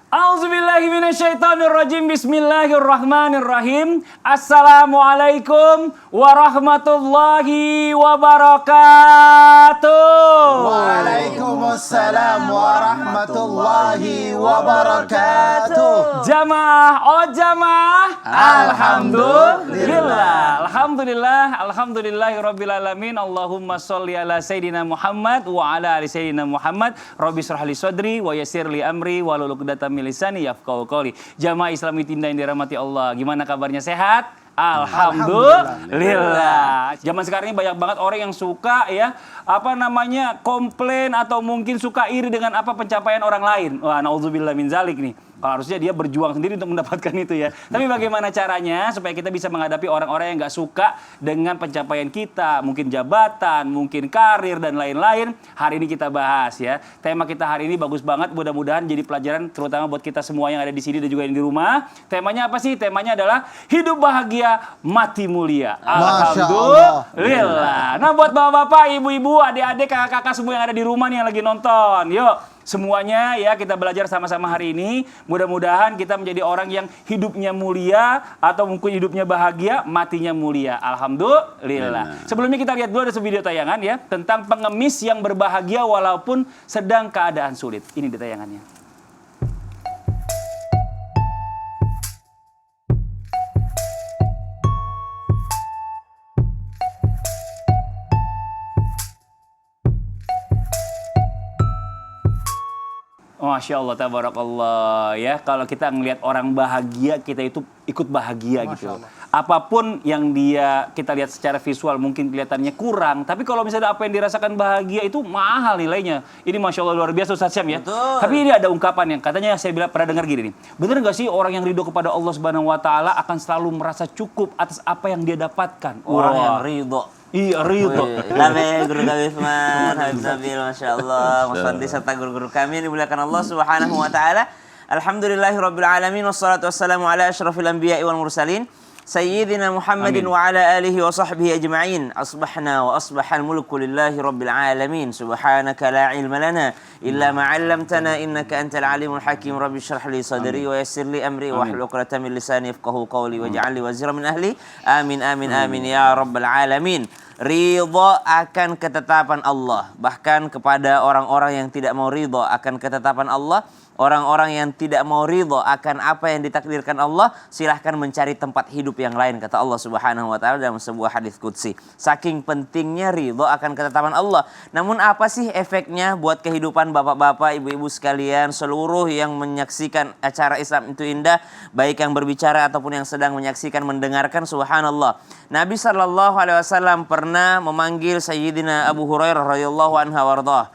A'udzubillahi minasyaitonirrajim. Bismillahirrahmanirrahim. Assalamualaikum warahmatullahi wabarakatuh. Waalaikumsalam warahmatullahi wabarakatuh. Jamaah, oh jamaah. Alhamdulillah. Alhamdulillahirabbil alamin. Allahumma sholli ala sayidina Muhammad wa ala ali sayidina Muhammad. Rabbi shrah li sadri wa yassir li amri wahlul 'uqdatam min lisani yafqahu qawli. Jamaah Islami Tinda yang dirahmati Allah. Gimana kabarnya, sehat? Alhamdulillah. Zaman sekarang ini banyak banget orang yang suka komplain atau mungkin suka iri dengan pencapaian orang lain. Wah, naudzubillah min zalik nih. Kalau harusnya dia berjuang sendiri untuk mendapatkan itu ya. Tapi bagaimana caranya supaya kita bisa menghadapi orang-orang yang nggak suka dengan pencapaian kita, mungkin jabatan, mungkin karir dan lain-lain. Hari ini kita bahas ya. Tema kita hari ini bagus banget. Mudah-mudahan jadi pelajaran terutama buat kita semua yang ada di sini dan juga yang di rumah. Temanya apa sih? Temanya adalah hidup bahagia, mati mulia. Alhamdulillah. Nah, buat bapak-bapak, ibu-ibu, adik-adik, kakak-kakak semua yang ada di rumah nih yang lagi nonton, yuk. Semuanya ya kita belajar sama-sama hari ini. Mudah-mudahan kita menjadi orang yang hidupnya mulia atau mungkin hidupnya bahagia, matinya mulia. Alhamdulillah. Sebelumnya kita lihat dulu ada video tayangan ya tentang pengemis yang berbahagia walaupun sedang keadaan sulit. Ini di tayangannya. Masya Allah, tabarakallah ya. Kalau kita ngelihat orang bahagia, kita itu ikut bahagia gitu. Apapun yang kita lihat secara visual mungkin kelihatannya kurang, tapi kalau misalnya apa yang dirasakan bahagia itu mahal nilainya. Ini Masya Allah luar biasa Ustaz Syam ya. Betul. Tapi ini ada ungkapan yang katanya saya pernah dengar gini nih. Benar nggak sih orang yang ridho kepada Allah Subhanahu Wa Taala akan selalu merasa cukup atas apa yang dia dapatkan? Orang yang ridho. Iya, ridho. Kami guru kami Isman, Habib Nabil, Masya Allah, Mas Fandi serta guru-guru kami yang dimuliakan Allah Subhanahu Wa Taala. Alhamdulillahirabbil alamin wassalatu wassalamu ala asyrafil anbiya'i wal mursalin sayyidina Muhammadin wa ala alihi wa sahbihi ajma'in. Asbahna wa asbahal mulku lillahi rabbil alamin. Subhanaka la ilma lana illa ma 'allamtana innaka antal alimul hakim. Rabbi shrah li sadri wa yassir li amri wa hlul 'uqdatam min lisani yafqahu qawli waj'al li wazira min ahli. Amin amin amin ya rabbal alamin. Ridha akan ketetapan Allah. Bahkan kepada orang-orang yang tidak mau ridha akan ketetapan Allah, orang-orang yang tidak mau ridha akan apa yang ditakdirkan Allah, silahkan mencari tempat hidup yang lain, kata Allah Subhanahu Wa Taala dalam sebuah hadis qudsi. Saking pentingnya ridha akan ketetapan Allah. Namun apa sih efeknya buat kehidupan bapak-bapak, ibu-ibu sekalian, seluruh yang menyaksikan acara Islam itu indah, baik yang berbicara ataupun yang sedang menyaksikan, mendengarkan, subhanallah. Nabi SAW pernah memanggil Sayyidina Abu Hurairah radhiyallahu anhu warḍah.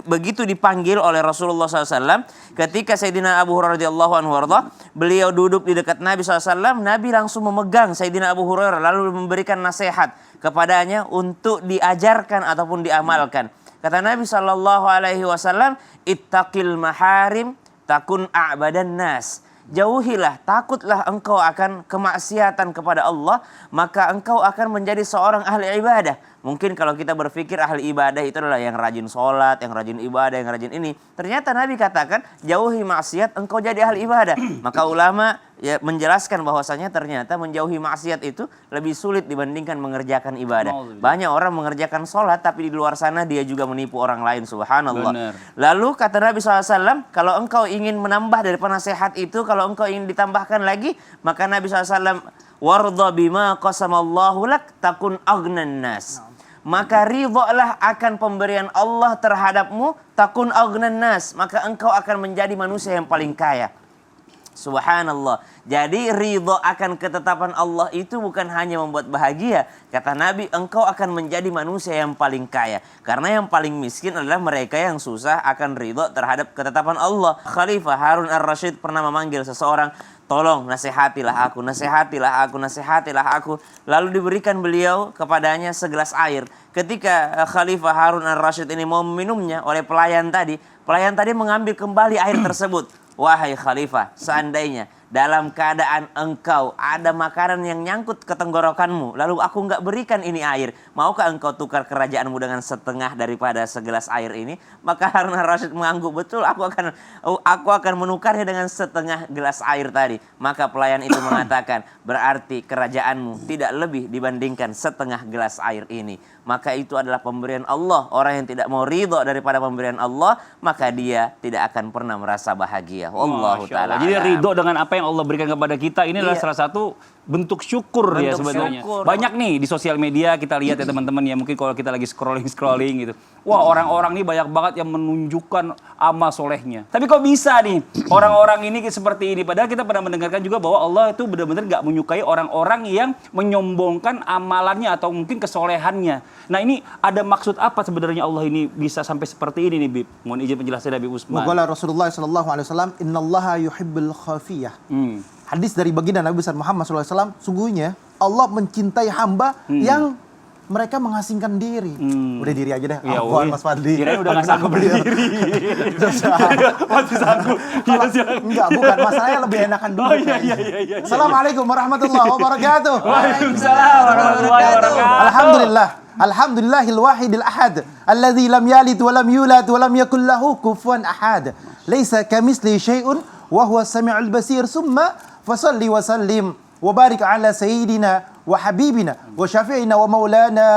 Begitu dipanggil oleh Rasulullah SAW, ketika Sayyidina Abu Hurairah radhiyallahu anhu warḍah, beliau duduk di dekat Nabi SAW, Nabi langsung memegang Sayyidina Abu Hurairah lalu memberikan nasihat kepadanya untuk diajarkan ataupun diamalkan. Kata Nabi SAW, ittaqil maharim takun a'badan nas. Jauhilah, takutlah engkau akan kemaksiatan kepada Allah, maka engkau akan menjadi seorang ahli ibadah. Mungkin kalau kita berpikir ahli ibadah itu adalah yang rajin sholat, yang rajin ibadah, yang rajin ini. Ternyata Nabi katakan, jauhi maksiat, engkau jadi ahli ibadah. Maka ulama menjelaskan bahwasanya ternyata menjauhi maksiat itu lebih sulit dibandingkan mengerjakan ibadah. Banyak orang mengerjakan sholat, tapi di luar sana dia juga menipu orang lain, subhanallah. Bener. Lalu kata Nabi SAW, kalau engkau ingin menambah dari penasehat itu, kalau engkau ingin ditambahkan lagi, maka Nabi SAW, warda bima qasamallahu lak takun aghnan nas. Maka ridhalah akan pemberian Allah terhadapmu, takun aghnan nas, maka engkau akan menjadi manusia yang paling kaya. Subhanallah. Jadi ridha akan ketetapan Allah itu bukan hanya membuat bahagia. Kata Nabi, engkau akan menjadi manusia yang paling kaya. Karena yang paling miskin adalah mereka yang susah akan ridha terhadap ketetapan Allah. Khalifah Harun ar-Rasyid pernah memanggil seseorang, tolong nasihatilah aku, nasihatilah aku, nasihatilah aku. Lalu diberikan beliau kepadanya segelas air. Ketika Khalifah Harun ar-Rasyid ini mau meminumnya oleh pelayan tadi mengambil kembali air tersebut. Wahai Khalifah, seandainya dalam keadaan engkau ada makanan yang nyangkut ke tenggorokanmu, lalu aku nggak berikan ini air, maukah engkau tukar kerajaanmu dengan setengah daripada segelas air ini? Maka Harun ar-Rasyid mengangguk, betul, aku akan menukarnya dengan setengah gelas air tadi. Maka pelayan itu mengatakan, berarti kerajaanmu tidak lebih dibandingkan setengah gelas air ini. Maka itu adalah pemberian Allah. Orang yang tidak mau ridho daripada pemberian Allah, maka dia tidak akan pernah merasa bahagia. Wallahu ta'ala. Jadi ridho dengan apa yang Allah berikan kepada kita ini adalah Iya. salah satu bentuk syukur ya Bentuk sebenarnya. syukur. Banyak nih di sosial media kita lihat ya teman-teman ya, mungkin kalau kita lagi scrolling gitu. Wah, orang-orang nih banyak banget yang menunjukkan amal solehnya. Tapi kok bisa nih orang-orang ini seperti ini? Padahal kita pernah mendengarkan juga bahwa Allah itu benar-benar gak menyukai orang-orang yang menyombongkan amalannya atau mungkin kesolehannya. Nah, ini ada maksud apa sebenarnya Allah ini bisa sampai seperti ini nih, Bib? Mohon izin penjelasannya, Bib Usman. Waqala Rasulullah sallallahu alaihi wasallam, "Innallaha yuhibbul khafiyah." Hadis dari baginda Nabi besar Muhammad sallallahu alaihi wasallam, sungguhnya Allah mencintai hamba yang mereka mengasingkan diri. Udah diri aja deh. Ya, Afwan, Mas Fadli. Kirain udah gak sanggup berdiri. Masih sanggup. Kalau enggak, bukan. Masalahnya lebih enakan dulu. Oh, iya. Assalamualaikum warahmatullahi wabarakatuh. Waalaikumsalam warahmatullahi wabarakatuh. Alhamdulillah. Alhamdulillahil wahidil ahad. Alladzi lam yalid wa lam yulad wa lam yakul lahu kufuwan ahad. Laisa kamitslihi syai'un wa huwas samiul basir. Summa fasalli wa sallim wa barik ala sayyidina wa habibina wa syafi'ina wa maulana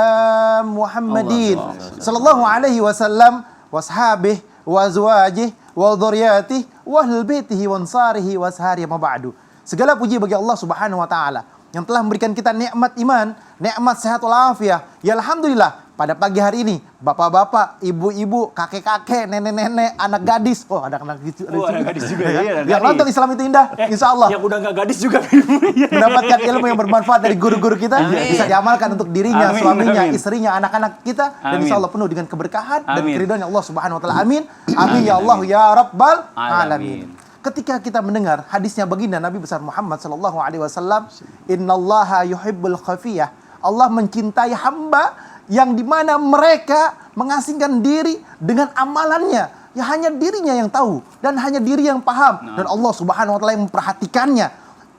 Muhammadin sallallahu alaihi wasallam wa ashabihi wa azwajihi wa dzurriyyatihi wa ahli baitihi wa ansarihi wa ashari ma ba'du. Segala puji bagi Allah Subhanahu wa taala yang telah memberikan kita nikmat iman, nikmat sehat walafiat. Ya alhamdulillah, pada pagi hari ini bapak-bapak, ibu-ibu, kakek-kakek, nenek-nenek, anak gadis. Oh, ada anak gadis. Ada gadis juga ya. Ada Yang gadis. nonton Islam itu indah, insya Allah Yang udah gak gadis juga. mendapatkan ilmu yang bermanfaat dari guru-guru kita, bisa diamalkan untuk dirinya, Amin, suaminya, amin. istrinya, anak-anak kita, dan Amin. insya Allah penuh dengan keberkahan dan Amin. keridhaan Allah Subhanahu Wa Taala. Amin, amin ya Allah ya Rabbal Alamin. alamin. Ketika kita mendengar hadisnya baginda Nabi besar Muhammad sallallahu alaihi wasallam, innallaha yuhibbul khafiyah. Allah mencintai hamba yang dimana mereka mengasingkan diri dengan amalannya. Ya hanya dirinya yang tahu dan hanya diri yang paham, dan Allah Subhanahu wa taala yang memperhatikannya.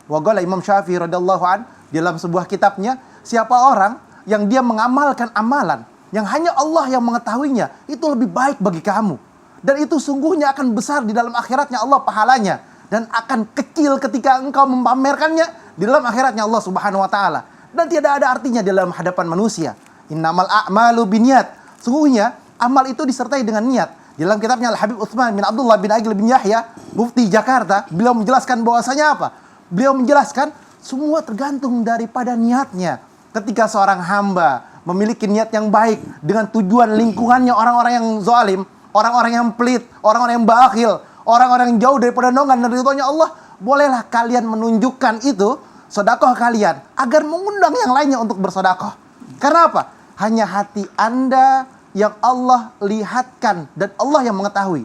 Wa qala Imam Syafi'i radhiyallahu an dalam sebuah kitabnya, siapa orang yang dia mengamalkan amalan yang hanya Allah yang mengetahuinya, itu lebih baik bagi kamu. Dan itu sungguhnya akan besar di dalam akhiratnya Allah pahalanya, dan akan kecil ketika engkau mempamerkannya di dalam akhiratnya Allah Subhanahu wa taala. Dan tidak ada artinya di dalam hadapan manusia. Innamal a'malu binniyat. Sungguhnya amal itu disertai dengan niat. Di dalam kitabnya Al-Habib Utsman bin Abdullah bin Aqil bin Yahya, Mufti Jakarta, beliau menjelaskan bahwasanya apa? Beliau menjelaskan semua tergantung daripada niatnya. Ketika seorang hamba memiliki niat yang baik dengan tujuan lingkungannya orang-orang yang zalim, orang-orang yang pelit, orang-orang yang bakhil, orang-orang yang jauh daripada naungan dan ridhonya Allah, bolehlah kalian menunjukkan itu sedekah kalian agar mengundang yang lainnya untuk bersedekah. Karena apa? Hanya hati Anda yang Allah lihatkan dan Allah yang mengetahui.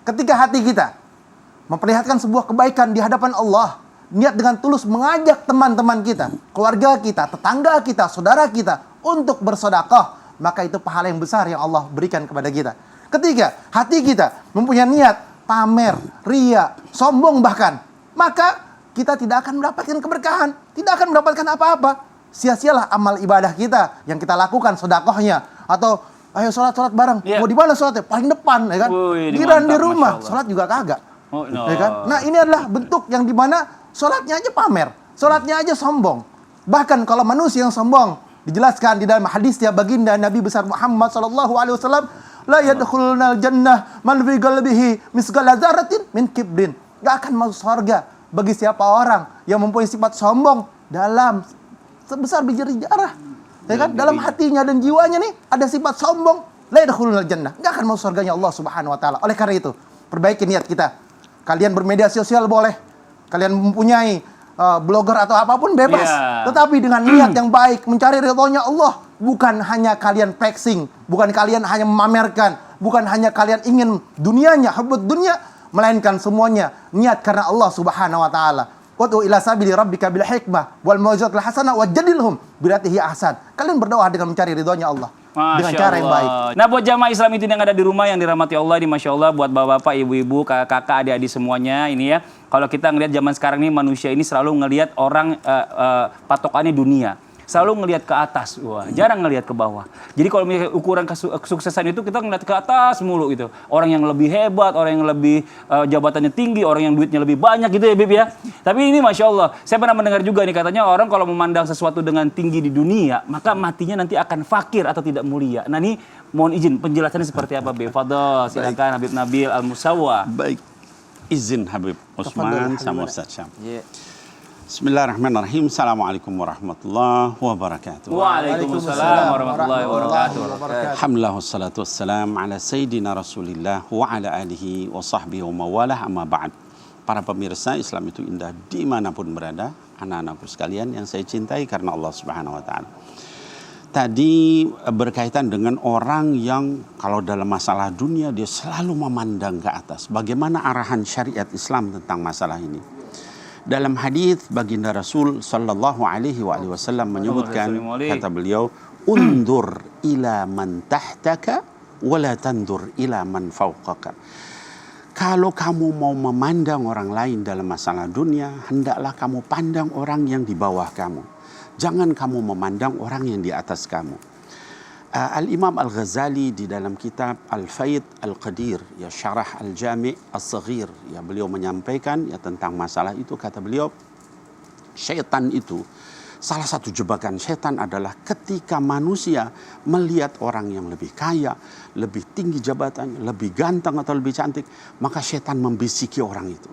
Ketika hati kita memperlihatkan sebuah kebaikan di hadapan Allah, niat dengan tulus mengajak teman-teman kita, keluarga kita, tetangga kita, saudara kita untuk bersedekah, maka itu pahala yang besar yang Allah berikan kepada kita. Ketika hati kita mempunyai niat pamer, ria, sombong bahkan, maka kita tidak akan mendapatkan keberkahan, tidak akan mendapatkan apa-apa. Sia-sialah amal ibadah kita yang kita lakukan, sedekahnya, atau ayo sholat bareng. Yeah. Mau di mana sholatnya? Paling depan, ya kan? Wih, ini Giliran di mantap, rumah, Masya Allah. sholat juga kagak. Oh, no. Ya kan? Nah, ini adalah bentuk yang dimana sholatnya aja pamer, sholatnya aja sombong. Bahkan kalau manusia yang sombong, dijelaskan di dalam hadisnya baginda Nabi besar Muhammad sallallahu alaihi wasallam, la yadkhulunal jannah man fi qalbihi misqala dzarratin min kibrin. Gak akan masuk surga bagi siapa orang yang mempunyai sifat sombong dalam sebesar biji jarah. Ya kan? Dalam hatinya dan jiwanya nih ada sifat sombong, la yadkhulunal jannah. Gak akan masuk surganya Allah Subhanahu wa taala. Oleh karena itu, perbaiki niat kita. Kalian bermedia sosial boleh. Kalian mempunyai blogger atau apapun bebas. Yeah. Tetapi dengan niat yang baik, mencari ridhonya Allah. Bukan hanya kalian flexing, bukan kalian hanya memamerkan, bukan hanya kalian ingin dunianya, hubbud dunia, melainkan semuanya niat karena Allah Subhanahu wa taala. Wad'u ila sabili rabbika bil hikmah wal mau'izatil hasanah wajadilhum billati hi ahsan. Kalian berdoa dengan mencari ridhonya Allah. dengan cara yang baik. Nah, buat jamaah Islam itu yang ada di rumah yang dirahmati Allah, di Masya Allah, buat bapak-bapak, ibu-ibu, kakak-kakak, adik-adik semuanya ini ya. Kalau kita ngelihat zaman sekarang ini manusia ini selalu ngelihat orang patokannya dunia. Selalu ngelihat ke atas, wah, jarang ngelihat ke bawah. Jadi kalau misalnya ukuran kesuksesan itu kita ngelihat ke atas mulu gitu. Orang yang lebih hebat, orang yang lebih jabatannya tinggi, orang yang duitnya lebih banyak gitu ya Bib ya. Tapi ini Masya Allah, saya pernah mendengar juga nih katanya orang kalau memandang sesuatu dengan tinggi di dunia, maka matinya nanti akan fakir atau tidak mulia. Nah ini mohon izin penjelasannya seperti apa Bib? Fadhol, silakan Habib Nabil Al-Musawwa. Baik, izin Habib Utsman sama Ustaz Syam. Ya. Bismillahirrahmanirrahim. Assalamualaikum warahmatullahi wabarakatuh. Waalaikumsalam warahmatullahi wabarakatuh. Alhamdulillah wassalatu wassalam ala sayyidina Rasulillah wa ala alihi wa sahbihi wa mawalah amma ba'd. Para pemirsa, Islam itu indah dimanapun berada. Anak-anakku sekalian yang saya cintai karena Allah Subhanahu wa ta'ala. Tadi berkaitan dengan orang yang kalau dalam masalah dunia dia selalu memandang ke atas. Bagaimana arahan syariat Islam tentang masalah ini? Dalam hadis baginda Rasul sallallahu alaihi wasallam menyebutkan, kata beliau, undur ila man tahtaka wa la tandur ila man fawqaka. Kalau kamu mau memandang orang lain dalam masalah dunia, hendaklah kamu pandang orang yang di bawah kamu. Jangan kamu memandang orang yang di atas kamu. Al-Imam Al-Ghazali di dalam kitab Al-Faid Al-Qadir, ya Syarah Al-Jami' As-Saghir, ya beliau menyampaikan ya tentang masalah itu, kata beliau, syaitan itu, salah satu jebakan syaitan adalah ketika manusia melihat orang yang lebih kaya, lebih tinggi jabatannya, lebih ganteng atau lebih cantik, maka syaitan membisiki orang itu.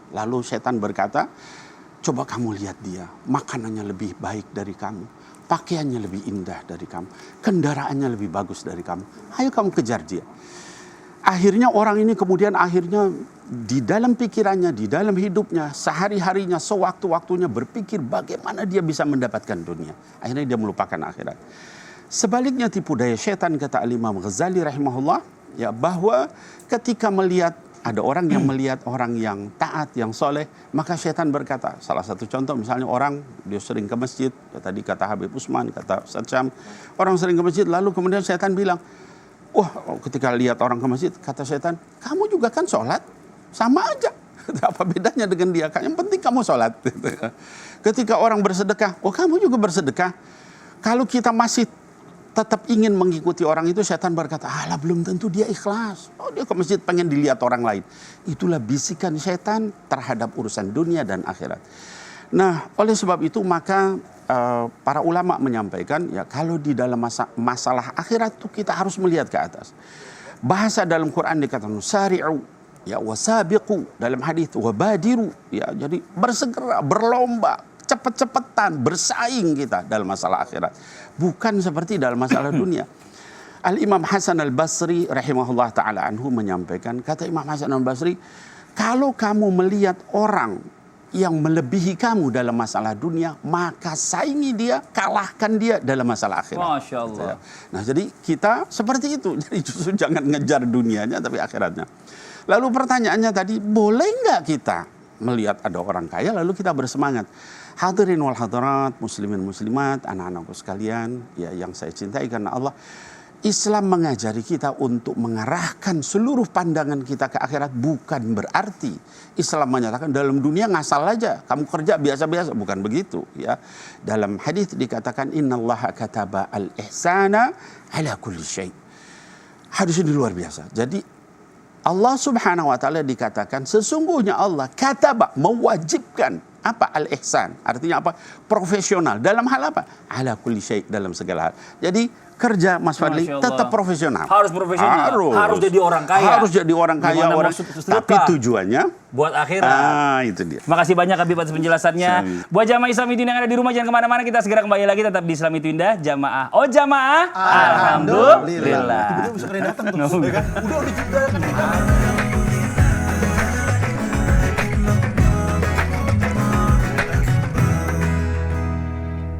Lalu syaitan berkata, coba kamu lihat dia, makanannya lebih baik dari kamu, pakaiannya lebih indah dari kamu, kendaraannya lebih bagus dari kamu. Ayo kamu kejar dia. Akhirnya orang ini kemudian di dalam pikirannya, di dalam hidupnya, sehari-harinya, sewaktu-waktunya berpikir bagaimana dia bisa mendapatkan dunia. Akhirnya dia melupakan akhirat. Sebaliknya tipu daya setan, kata Al-Imam Ghazali rahimahullah, ya bahwa ketika ada orang yang melihat orang yang taat, yang soleh, maka syaitan berkata, salah satu contoh misalnya orang, dia sering ke masjid, ya tadi kata Habib Utsman, kata Ustaz Syam, orang sering ke masjid, lalu kemudian syaitan bilang, wah ketika lihat orang ke masjid, kata syaitan, kamu juga kan sholat, sama aja, apa bedanya dengan dia, yang penting kamu sholat. Ketika orang bersedekah, oh kamu juga bersedekah, kalau kita masih tetap ingin mengikuti orang itu, syaitan berkata, alah belum tentu dia ikhlas. Oh dia ke masjid pengen dilihat orang lain. Itulah bisikan syaitan terhadap urusan dunia dan akhirat. Nah oleh sebab itu maka para ulama menyampaikan, ya kalau di dalam masalah akhirat itu kita harus melihat ke atas. Bahasa dalam Quran dikatakan sari'u, ya wasabiqu, dalam hadis wabadiru, ya jadi bersegera, berlomba, cepet-cepetan, bersaing kita dalam masalah akhirat. Bukan seperti dalam masalah dunia. Al-Imam Hasan Al-Basri rahimahullah ta'ala anhu menyampaikan, kata Imam Hasan Al-Basri, kalau kamu melihat orang yang melebihi kamu dalam masalah dunia, maka saingi dia, kalahkan dia dalam masalah akhirat. Masya Allah. Nah jadi kita seperti itu. Jadi justru jangan ngejar dunianya tapi akhiratnya. Lalu pertanyaannya tadi, boleh nggak kita melihat ada orang kaya lalu kita bersemangat? Hadirin wal hadirat, muslimin muslimat, anak-anakku sekalian, ya yang saya cintai karena Allah, Islam mengajari kita untuk mengarahkan seluruh pandangan kita ke akhirat. Bukan berarti Islam menyatakan dalam dunia ngasal aja, kamu kerja biasa-biasa, bukan begitu ya. Dalam hadis dikatakan innallaha kataba al-ihsana ala kulli syai'. Hadis ini luar biasa. Jadi Allah Subhanahu wa taala dikatakan sesungguhnya Allah kataba, mewajibkan apa al-ihsan, artinya apa? Profesional dalam hal apa? Ala kulli syai', dalam segala hal. Jadi kerja Mas Fadli tetap profesional. Harus profesional. Harus jadi orang kaya. Harus jadi orang kaya, tapi tujuannya buat akhirat. Itu dia. Makasih banyak Habib atas penjelasannya. Buat jamaah Islamidin yang ada di rumah jangan kemana-mana, kita segera kembali lagi tetap di Islam itu Indah. Jamaah. Oh jamaah. Alhamdulillah. Tiba-tiba bisa datang tuh. Udah